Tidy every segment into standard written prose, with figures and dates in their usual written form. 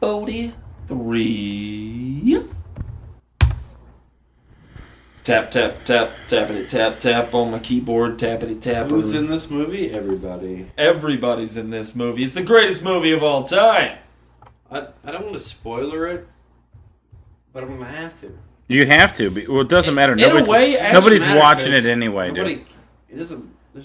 43. Tap, tap, tap, tappity, tap, tap on my keyboard, tappity, tap. Who's in this movie? Everybody. Everybody's in this movie. It's the greatest movie of all time. I don't want to spoiler it, but I'm going to have to. You have to. Well, it doesn't matter. Nobody's Watching it anyway, dude. There's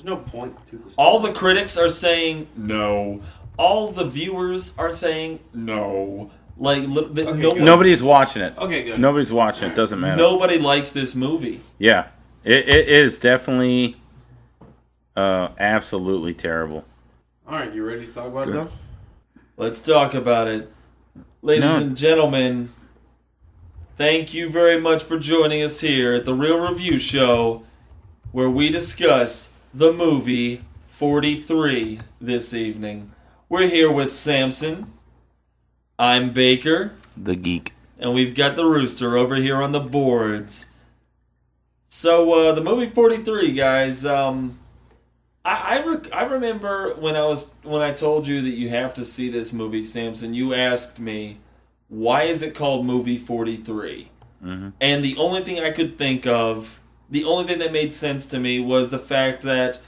no point to this. All the critics are saying no. All the viewers are saying no. Nobody's watching it. Okay, good. Nobody's watching it. Doesn't matter. Nobody likes this movie. Yeah. It is definitely absolutely terrible. All right, you ready to talk about it now? Let's talk about it. Ladies and gentlemen, thank you very much for joining us here at the Real Review Show, where we discuss the movie 43 this evening. We're here with Samson. I'm Baker. The Geek. And we've got the Rooster over here on the boards. So, the movie 43, guys, I remember when I told you that you have to see this movie, Samson, you asked me, why is it called movie 43? Mm-hmm. And the only thing I could think of, the only thing that made sense to me was the fact that,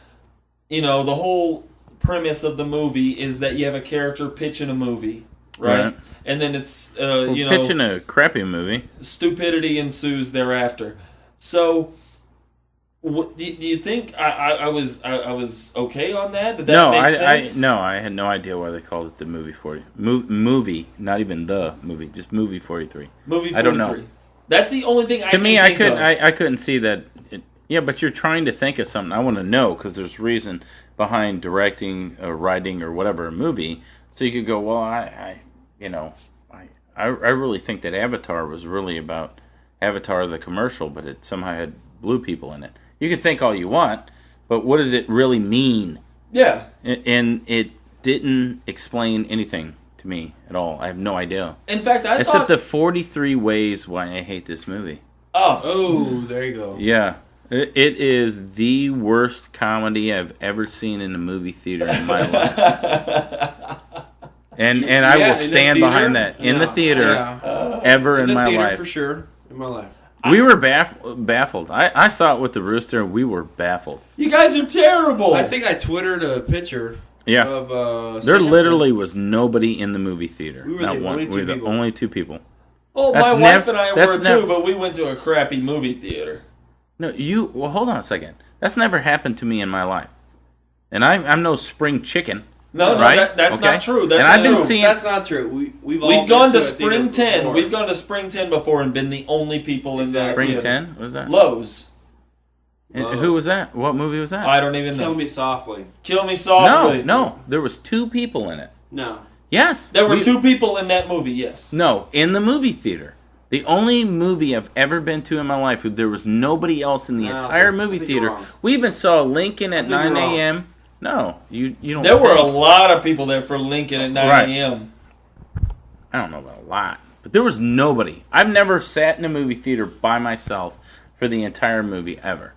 the whole premise of the movie is that you have a character pitching a movie. Right? And then it's, pitching a crappy movie. Stupidity ensues thereafter. So, do you think I was okay on that? Did that make sense? I had no idea why they called it the movie 40. Movie, not even the movie, just movie 43. Movie 43. I don't know. That's the only thing I can think of. I couldn't see that. Yeah, but you're trying to think of something. I want to know because there's reason behind directing or writing or whatever a movie. So you could go, well, I really think that Avatar was really about Avatar the commercial, but it somehow had blue people in it. You can think all you want, but what did it really mean? Yeah. And it didn't explain anything to me at all. I have no idea. In fact, Except the 43 ways why I hate this movie. Oh, there you go. Yeah. It is the worst comedy I've ever seen in a movie theater in my life. And I will stand behind that. In the theater, ever in my life. For sure, in my life. We were baffled. I saw it with the Rooster, and we were baffled. You guys are terrible. I think I Twittered a picture of there literally was nobody in the movie theater. We were the only two people. Well, my wife and I were too, but we went to a crappy movie theater. No, well, hold on a second. That's never happened to me in my life. And I'm no spring chicken. No, right? That's not true. That's not true. We've gone to Spring 10. We've gone to Spring 10 before and been the only people in that Spring theater. 10? What was that? Lowe's. Who was that? What movie was that? I don't even know. Kill Me Softly. Kill Me Softly. No. There was two people in it. No. Yes. There were two people in that movie, yes. No, in the movie theater. The only movie I've ever been to in my life where there was nobody else in the entire movie theater. We even saw Lincoln at 9 a.m. No, you don't. There were a lot of people there for Lincoln at 9 a.m. I don't know about a lot, but there was nobody. I've never sat in a movie theater by myself for the entire movie ever,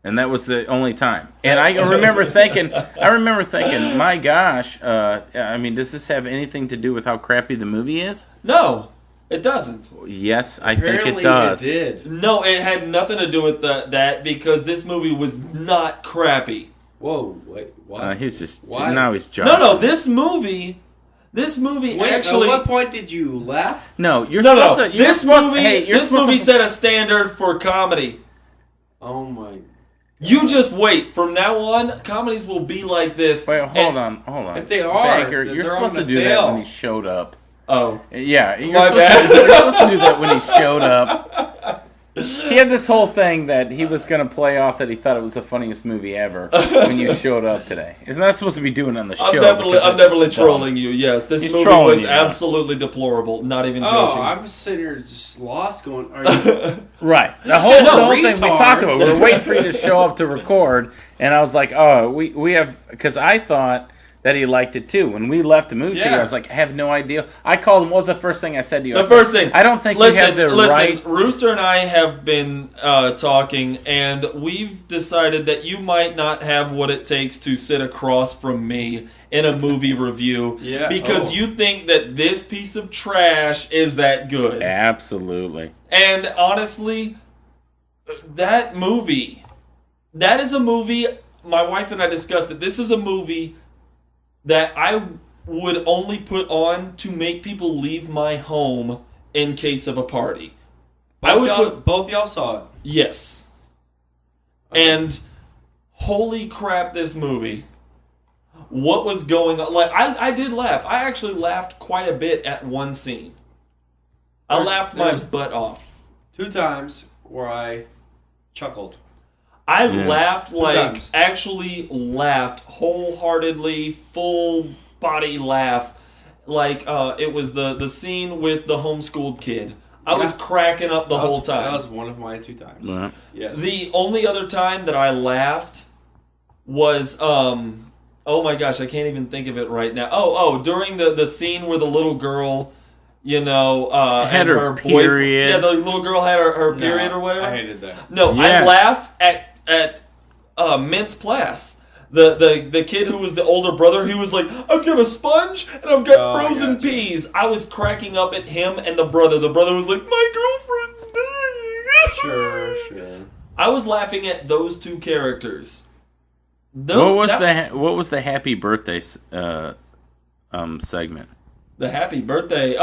and that was the only time. And I remember thinking, my gosh, does this have anything to do with how crappy the movie is? No. It doesn't. Yes, I think it does. It did. No, it had nothing to do with that because this movie was not crappy. Whoa, wait, why? Now he's joking. No, this movie actually. At what point did you laugh? No, you're supposed to. This movie set a standard for comedy. Oh my God. You just wait. From now on, comedies will be like this. Wait, hold on. If they are, Baker, you're supposed to do that when he showed up. Oh. Yeah, you're supposed to do that when he showed up. He had this whole thing that he was going to play off that he thought it was the funniest movie ever when you showed up today. Isn't that supposed to be doing on the show? I'm definitely trolling you, yes. This movie was absolutely deplorable, not even joking. Oh, I'm sitting here just lost going, are you... Right. The whole thing we talked about, we were waiting for you to show up to record, and I was like, we have... Because I thought that he liked it too. When we left the movie theater, I was like, I have no idea. I called him. What was the first thing I said to you? I don't think you have the right. Rooster and I have been talking, and we've decided that you might not have what it takes to sit across from me in a movie review because you think that this piece of trash is that good. Absolutely. And honestly, that is a movie, my wife and I discussed it, this is a movie that I would only put on to make people leave my home in case of a party. Both y'all saw it. Yes. Okay. And holy crap, this movie. What was going on? Like, I did laugh. I actually laughed quite a bit at one scene. I laughed my butt off. 2 times where I chuckled. I laughed actually laughed wholeheartedly, full body laugh. Like it was the scene with the homeschooled kid. I was cracking up the whole time. That was one of my 2 times. Yeah. Yes. The only other time that I laughed was oh my gosh, I can't even think of it right now. During the scene where the little girl, had her period. Yeah, the little girl had her period or whatever. I hated that. No, yes. I laughed at mintz-plasse. The kid who was the older brother, he was like, I've got a sponge and I've got frozen peas. I was cracking up at him and the brother. The brother was like, my girlfriend's dying. Sure. I was laughing at those 2 characters. What was the happy birthday segment? The happy birthday.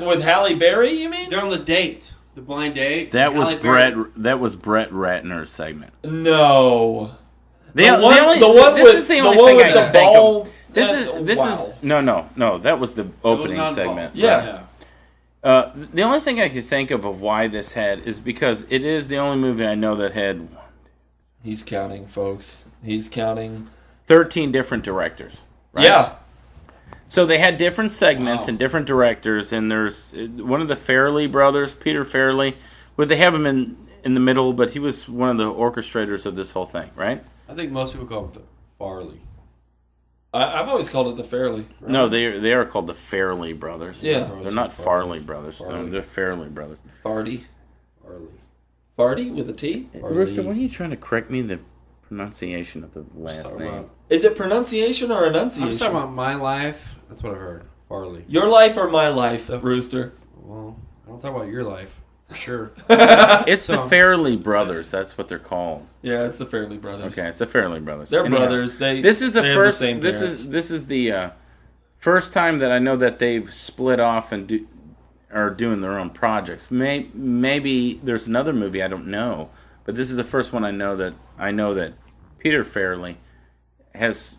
With Halle Berry, you mean? They're on the date. The blind date. That was Brett Ratner's segment. No. This is the only thing I can think of. No. That was the opening segment. Yeah. The only thing I can think of why this had is because it is the only movie I know that had. He's counting, folks. He's counting. 13 different directors. Right? Yeah. So they had different segments and different directors, and there's one of the Farrelly brothers, Peter Farrelly. Well, they have him in the middle, but he was one of the orchestrators of this whole thing, right? I think most people call him the Farley. I've always called it the Farrelly. Right? No, they are called the Farrelly brothers. Yeah. They're not Farley brothers. No, they're Farrelly brothers. Farty with a T? Rooster, when are you trying to correct me the pronunciation of the last name? Is it pronunciation or enunciation? I'm just talking about my life. That's what I heard. Farley. Your life or my life, Rooster? Well, I don't talk about your life. For sure. It's the Farrelly brothers. That's what they're called. Yeah, it's the Farrelly brothers. Okay, it's the Farrelly brothers. They're brothers. This is the first. This is the first time that I know that they've split off and are doing their own projects. Maybe there's another movie I don't know, but this is the first one I know that Peter Farrelly has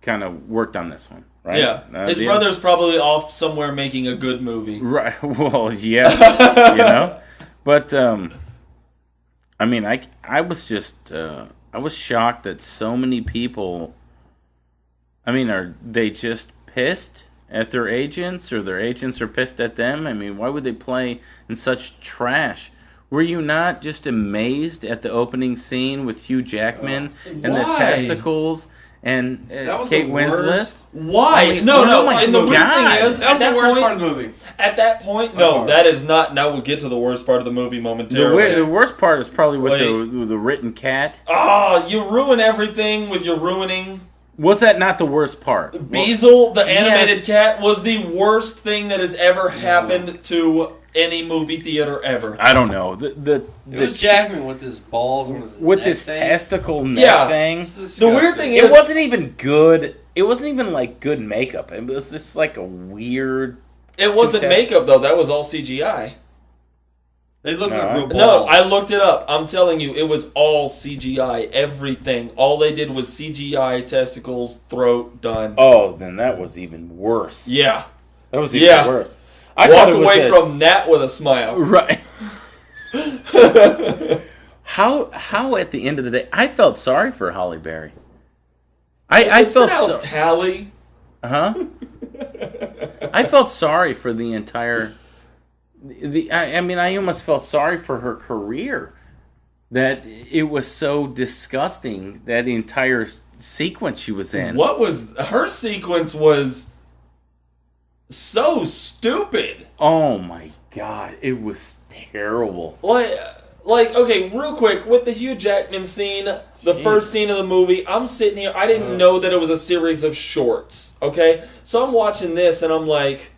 kind of worked on this one. Right? Yeah, his brother's probably off somewhere making a good movie. Right. Well, yes, But I mean, I was just I was shocked that so many people. I mean, are they just pissed at their agents, or their agents are pissed at them? I mean, why would they play in such trash? Were you not just amazed at the opening scene with Hugh Jackman and the testicles? And Kate Winslet. Why? I mean, no. And the weird thing is, that was the worst part of the movie. At that point, that is not. Now we'll get to the worst part of the movie momentarily. The worst part is probably with the written cat. Oh, you ruin everything with your ruining. Was that not the worst part? Beazle, the animated cat, was the worst thing that has ever happened to any movie theater ever. I don't know. It was Jackman with his balls on his with this testicle neck thing. The weird thing is, it wasn't even good. It wasn't even like good makeup. It was just like a weird. It wasn't makeup though. That was all CGI. They look like real balls. No, I looked it up. I'm telling you, it was all CGI. Everything. All they did was CGI, testicles, throat, done. Oh, then that was even worse. Yeah. That was even worse. I walked away from that with a smile. Right. How at the end of the day, I felt sorry for Halle Berry. I felt Halle. I felt sorry for the entire. I mean, I almost felt sorry for her career. that it was so disgusting, that entire sequence she was in. Her sequence was so stupid. Oh my God, it was terrible. Like, okay, real quick, with the Hugh Jackman scene, the first scene of the movie, I'm sitting here, I didn't know that it was a series of shorts, okay? So I'm watching this, and I'm like,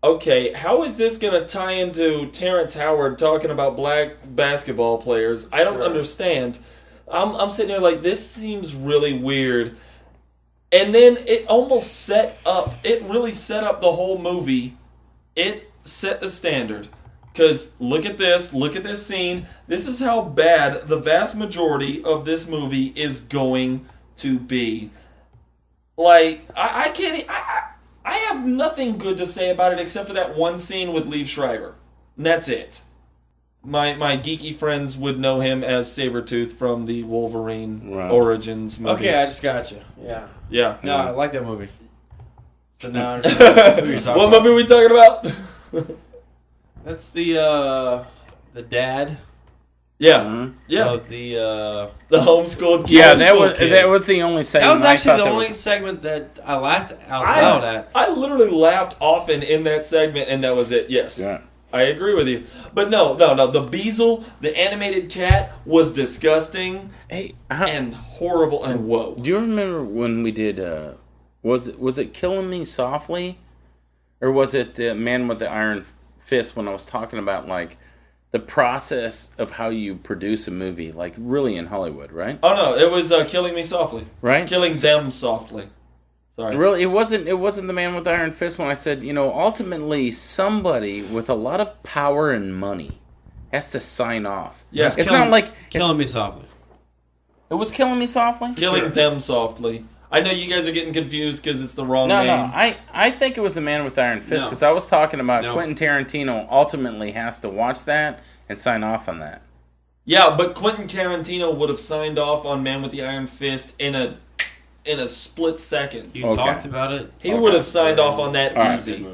okay, how is this going to tie into Terrence Howard talking about black basketball players? I don't understand. I'm sitting here like, this seems really weird. And then it really set up the whole movie. It set the standard. Because look at this scene. This is how bad the vast majority of this movie is going to be. Like, I can't... I have nothing good to say about it except for that one scene with Liev Schreiber. And that's it. My geeky friends would know him as Sabretooth from the Wolverine Origins movie. Okay, I just got you. Yeah. Yeah. No, I like that movie. So now I understand who you're talking what about. movie are we talking about? That's the dad. Yeah. Mm-hmm. Yeah. Of the homeschooled kid. Yeah, kid. that was the only segment. That was actually the that only was... segment that I laughed out loud at. I literally laughed often in that segment, and that was it. Yes. Yeah. I agree with you. But no. The Beazle, the animated cat, was disgusting and horrible and whoa. Do you remember when we did, was it Killing Me Softly? Or was it Man with the Iron Fist, when I was talking about, like, the process of how you produce a movie, like, really in Hollywood, right? Oh, no. It was Killing Me Softly. Right? Killing Them Softly. Sorry. Really, it wasn't the Man with the Iron Fist when I said, ultimately somebody with a lot of power and money has to sign off. Yeah. It's not like... Killing Me Softly. It was Killing Me Softly? Killing Them Softly. I know you guys are getting confused because it's the wrong name. No. I think it was the Man with the Iron Fist, because I was talking about Quentin Tarantino ultimately has to watch that and sign off on that. Yeah, but Quentin Tarantino would have signed off on Man with the Iron Fist in a split second. You talked about it. He would have signed off on that easy.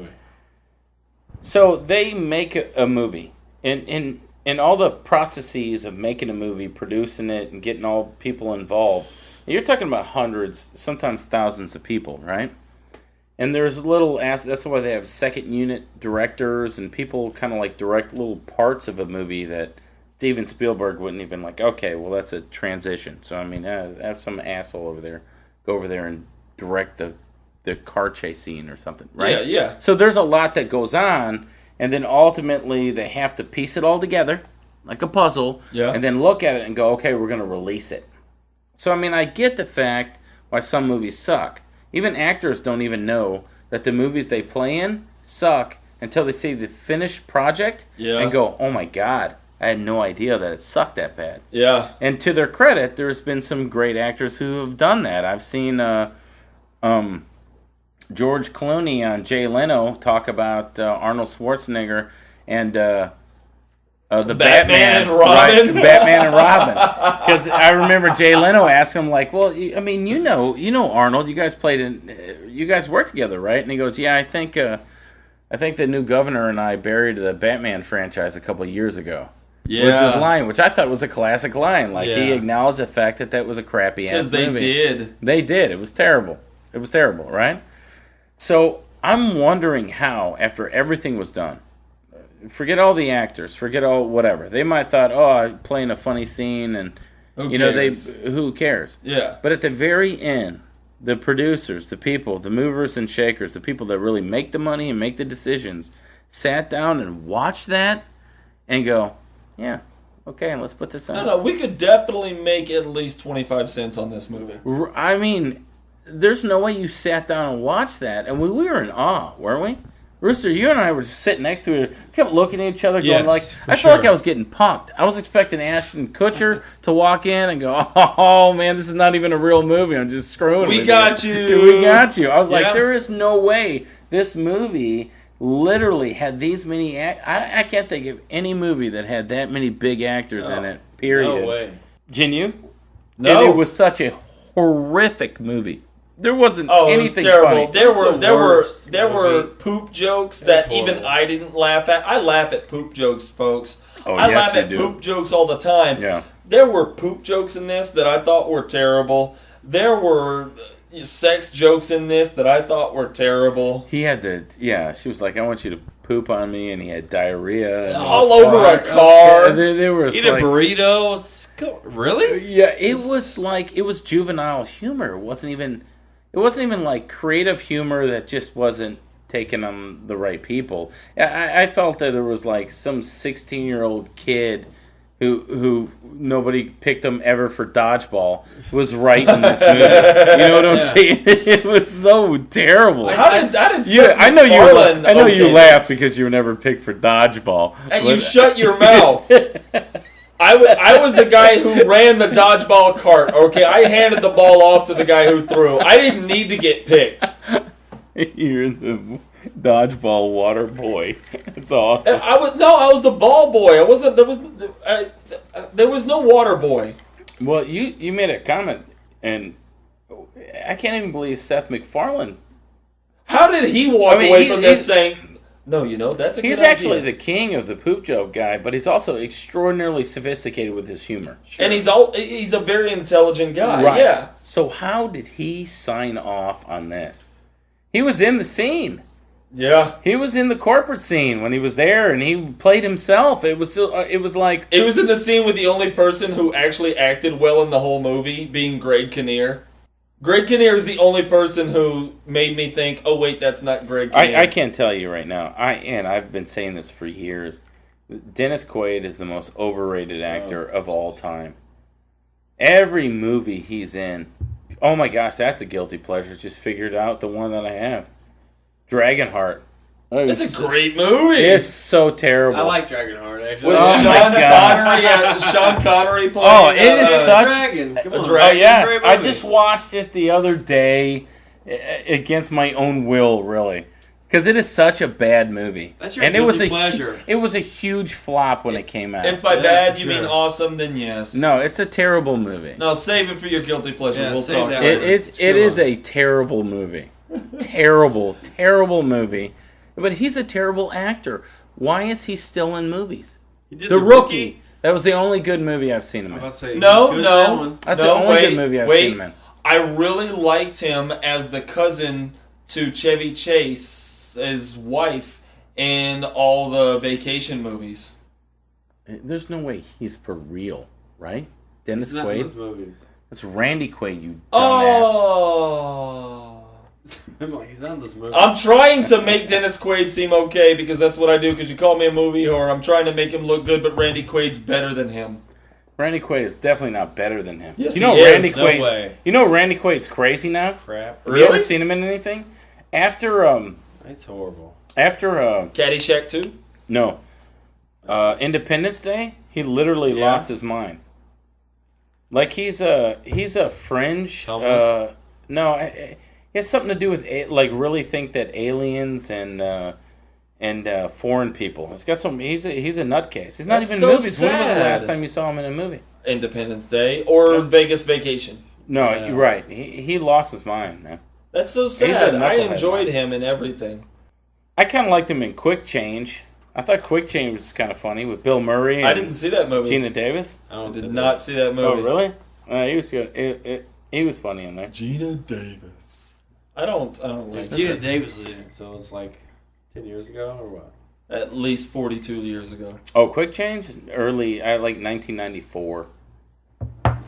So they make a movie. In all the processes of making a movie, producing it, and getting all people involved, you're talking about hundreds, sometimes thousands of people, right? And there's that's why they have second unit directors, and people kind of like direct little parts of a movie that Steven Spielberg wouldn't even like, okay, well, that's a transition. So, I mean, have some asshole over there go over there and direct the car chase scene or something, right? Yeah. So there's a lot that goes on, and then ultimately they have to piece it all together like a puzzle, and then look at it and go, okay, we're going to release it. So, I mean, I get the fact why some movies suck. Even actors don't even know that the movies they play in suck until they see the finished project and go, oh my God, I had no idea that it sucked that bad. Yeah. And to their credit, there's been some great actors who have done that. I've seen George Clooney on Jay Leno talk about Arnold Schwarzenegger and the Batman and Robin. Right, Batman and Robin. Because I remember Jay Leno asked him, like, well, I mean, you know Arnold. You guys worked together, right? And he goes, yeah, I think the new governor and I buried the Batman franchise a couple of years ago. Yeah. Was his line, which I thought was a classic line. Like, he acknowledged the fact that was a crappy ass movie. Because they did. They did. It was terrible. It was terrible, right? So I'm wondering how, after everything was done, forget all the actors, forget all whatever. They might have thought, I'm playing a funny scene, and who cares? Yeah. But at the very end, the producers, the people, the movers and shakers, the people that really make the money and make the decisions, sat down and watched that and go, yeah, okay, let's put this on. No, we could definitely make at least 25 cents on this movie. I mean, there's no way you sat down and watched that, and we were in awe, weren't we? Rooster, you and I were just sitting next to it, kept looking at each other, going I felt like I was getting punked. I was expecting Ashton Kutcher to walk in and go, oh man, this is not even a real movie. I'm just screwing with you. We got you. We got you. I was like, there is no way this movie literally had these many I can't think of any movie that had that many big actors in it, period. No way. Can you? No. And it was such a horrific movie. There wasn't Oh, it was anything terrible. funny. There were poop jokes that even horrible. I didn't laugh at. I laugh at poop jokes, folks. Oh, I yes, laugh you at do. poop jokes all the time. Yeah. There were poop jokes in this that I thought were terrible. There were sex jokes in this that I thought were terrible. He had to, she was like, I want you to poop on me, and he had diarrhea. And All over a car. There was Eat a like, burrito. Really? yeah, it was juvenile humor. It wasn't even like creative humor that just wasn't taken on the right people. I felt that there was like some 16-year-old kid who nobody picked him ever for dodgeball was right in this movie. You know what I'm saying? It was so terrible. I didn't Yeah, I know you. McFarlane I know you okay laugh this. because you were never picked for dodgeball. And you But- shut your mouth. I was the guy who ran the dodgeball cart. Okay, I handed the ball off to the guy who threw. I didn't need to get picked. You're the dodgeball water boy. That's awesome. I was the ball boy. I wasn't. There was no water boy. Well, you made a comment, and I can't even believe Seth MacFarlane. How did he walk I mean, away he- from this he's- saying, "No, that's a good He's idea"? actually the king of the poop joke guy, but he's also extraordinarily sophisticated with his humor. And he's a very intelligent guy. Right. Yeah. So how did he sign off on this? He was in the scene. Yeah. He was in the corporate scene when he was there, and he played himself. It was like It was in the scene with the only person who actually acted well in the whole movie, being Greg Kinnear. Greg Kinnear is the only person who made me think, oh wait, that's not Greg Kinnear. I can't tell you right now. I've been saying this for years. Dennis Quaid is the most overrated actor of all time. Every movie he's in, oh my gosh, that's a guilty pleasure. Just figured out the one that I have, Dragonheart. It's a great movie. It's so terrible. I like Dragonheart, actually. With Oh my Sean God. Connery, Sean Connery playing. Oh, it is such- Dragon. Come on. Oh Dragon. yes, Great I movie. just watched it the other day against my own will, really, because it is such a bad movie. That's your and it was guilty a pleasure. it was a huge flop when it came out. If by Yeah, bad for you mean sure. awesome, then yes. No, it's a terrible movie. No, save it for your guilty pleasure. Yeah, we'll save talk that about one. it. It is a terrible movie. terrible movie. But he's a terrible actor. Why is he still in movies? He did The Rookie. That was the only good movie I've seen him I'm in. about to say, No, he's good in that no. one. That's No, the only wait, good movie I've wait. seen him in. I really liked him as the cousin to Chevy Chase's wife in all the vacation movies. There's no way he's for real, right? Dennis He's not in those Quaid? movies. That's Randy Quaid, you dumbass. Oh. I'm like, he's not in those movies. I'm trying to make Dennis Quaid seem okay because that's what I do because you call me a movie whore. I'm trying to make him look good, but Randy Quaid's better than him. Randy Quaid is definitely not better than him. Yes, you know he is. Randy No Quaid's, way. You know Randy Quaid's crazy now? Crap. Have you ever Really? seen him in anything? After That's horrible. Caddyshack 2? No. Independence Day, he literally Yeah. lost his mind. Like he's a fringe. Homeless? No, it has something to do with like really think that aliens and foreign people. It's got some. He's a nutcase. He's not That's even so in movies. When was the sad. last time you saw him in a movie? Independence Day or Vegas Vacation. No, Yeah. you're right. He lost his mind, man. That's so a sad. I knucklehead, enjoyed man. him in everything. I kind of liked him in Quick Change. I thought Quick Change was kind of funny with Bill Murray and I didn't see that movie. Gina Davis. I don't I did think not that's- see that movie. Oh, really? He was good. He was funny in there. Gina Davis. I don't like Gina that. Davis was in it, so it's like 10 years ago or what? At least 42 years ago. Oh, Quick Change? Early, I like 1994. Nice.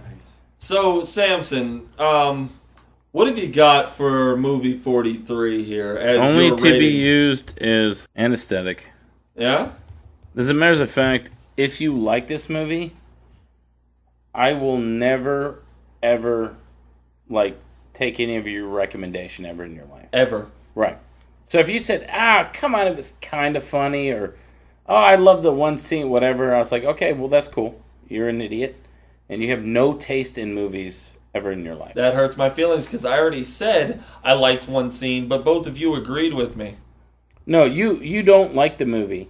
So, Samson, what have you got for movie 43 here? As Only your to be rating? used as anesthetic. Yeah? As a matter of fact, if you like this movie, I will never, ever, take any of your recommendation ever in your life. Ever. Right. So if you said, come on, it was kind of funny, or, oh, I love the one scene, whatever, I was like, okay, well, that's cool. You're an idiot, and you have no taste in movies ever in your life. That hurts my feelings because I already said I liked one scene, but both of you agreed with me. No, you don't like the movie.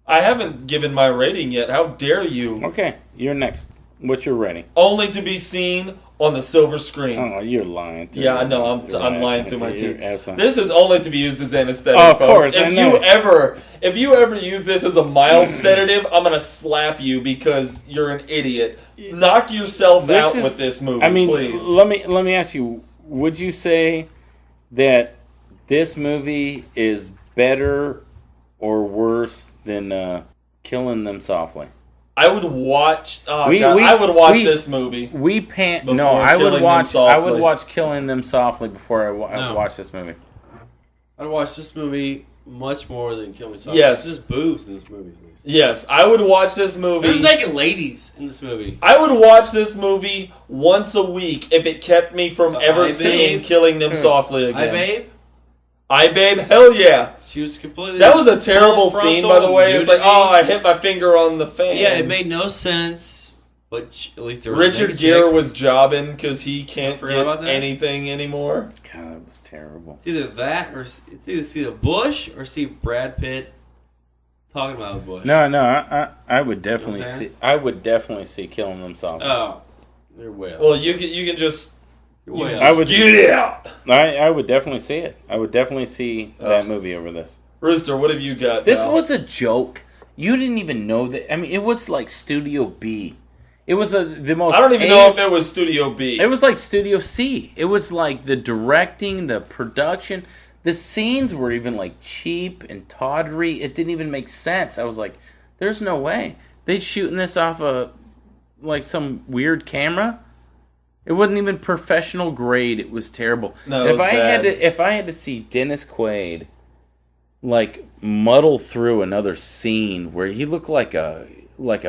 I haven't given my rating yet. How dare you? Okay, you're next. What's your rating? Only to be seen on the silver screen. Oh, you're lying. Yeah, I know. I'm Right. lying through my You're teeth. absolutely- This is only to be used as anesthetic. Oh, of folks. course, I know. If you ever use this as a mild sedative, I'm gonna slap you because you're an idiot. Knock yourself out with this movie, I mean, please. let me ask you: would you say that this movie is better or worse than Killing Them Softly? I would watch. I would watch this movie. I would Killing watch. Them I would Softly. watch Killing Them Softly before I No. watch this movie. I'd watch this movie much more than Kill Me Softly. Yes. There's boobs in this movie. Yes, I would watch this movie. There's naked ladies in this movie. I would watch this movie once a week if it kept me from ever I seeing Babe. Killing Them Softly again. Hi, babe. I Babe, hell yeah. She was completely. That was a terrible full scene, by frontal the way. It's like, nudity. oh, I hit my finger on the fan. Yeah, it made no sense. But at least there was Richard a Gere chick. was jobbing because he can't Forgot about get that? anything anymore. God, that was terrible. It's either that or it's either see the Bush or see Brad Pitt talking about the Bush. No, I would definitely You know what I'm see. saying? I would definitely see Killing Them Softly. Oh, they're way up. Well, you can just. You're way up. I would Get it out. I would definitely see it. I would definitely see that movie over this. Rooster, what have you got? This pal? was a joke. You didn't even know that. I mean, it was like Studio B. It was the most. I don't even know if it was Studio B. It was like Studio C. It was like the directing, the production. The scenes were even like cheap and tawdry. It didn't even make sense. I was like, there's no way. They shooting this off a like some weird camera. It wasn't even professional grade. It was terrible. No, it was bad. If I had to see Dennis Quaid like muddle through another scene where he looked like a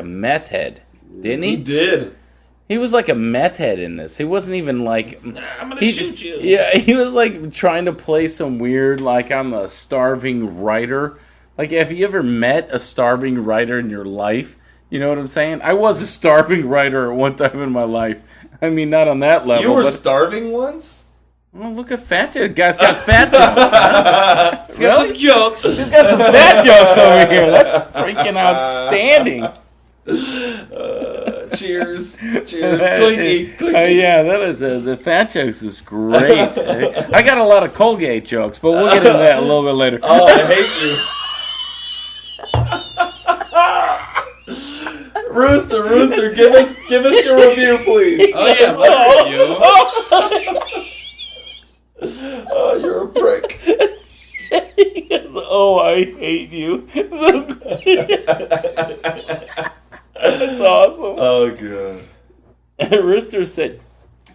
meth head, didn't he? He did. He was like a meth head in this. He wasn't even like... I'm gonna shoot you. Yeah, he was like trying to play some weird, like I'm a starving writer. Like, have you ever met a starving writer in your life? You know what I'm saying? I was a starving writer at one time in my life. I mean, not on that level. You were but, starving once? oh, look at fat jokes. Guy's got fat jokes. Huh? He's got Really? Jokes. He's got some fat jokes over here. That's freaking outstanding. Cheers. Cheers. Clinky. Clinky. Yeah, that is the fat jokes is great. I got a lot of Colgate jokes, but we'll get into that a little bit later. Oh, I hate you. Rooster, give us your review, please. Oh yeah, my review. Oh, you're a prick. Yes, oh, I hate you. That's awesome. Oh, God. Rooster said,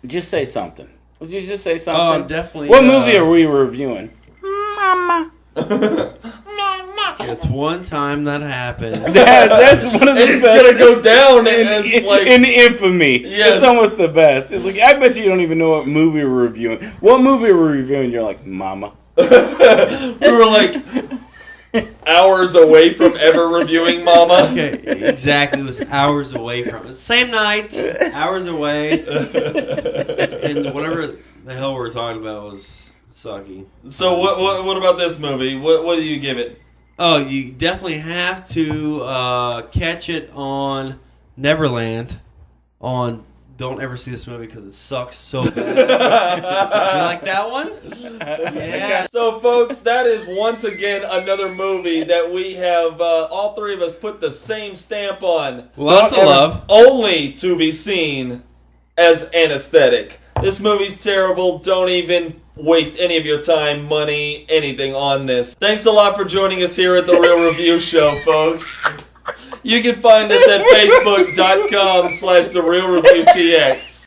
just say something. Would you just say Oh, something? I'm definitely. What movie are we reviewing? Mama. It's one time that happened. That's one of the It's best. gonna go down as like in infamy. Yes. It's almost the best. It's like, I bet you don't even know what movie we're reviewing. What movie we're reviewing? You're like, Mama. we were like hours away from ever reviewing Mama. Okay, exactly. It was hours away from it. Same night, hours away, and whatever the hell we were talking about was sucky. So what about this movie? What do you give it? Oh, you definitely have to catch it on Neverland. Don't ever see this movie because it sucks so bad. You like that one? Yeah. So, folks, that is once again another movie that we have all three of us put the same stamp on. Lots of love. Only to be seen as anesthetic. This movie's terrible. Don't even waste any of your time, money, anything on this. Thanks a lot for joining us here at The Real Review Show, folks. You can find us at facebook.com/TheRealReviewTX.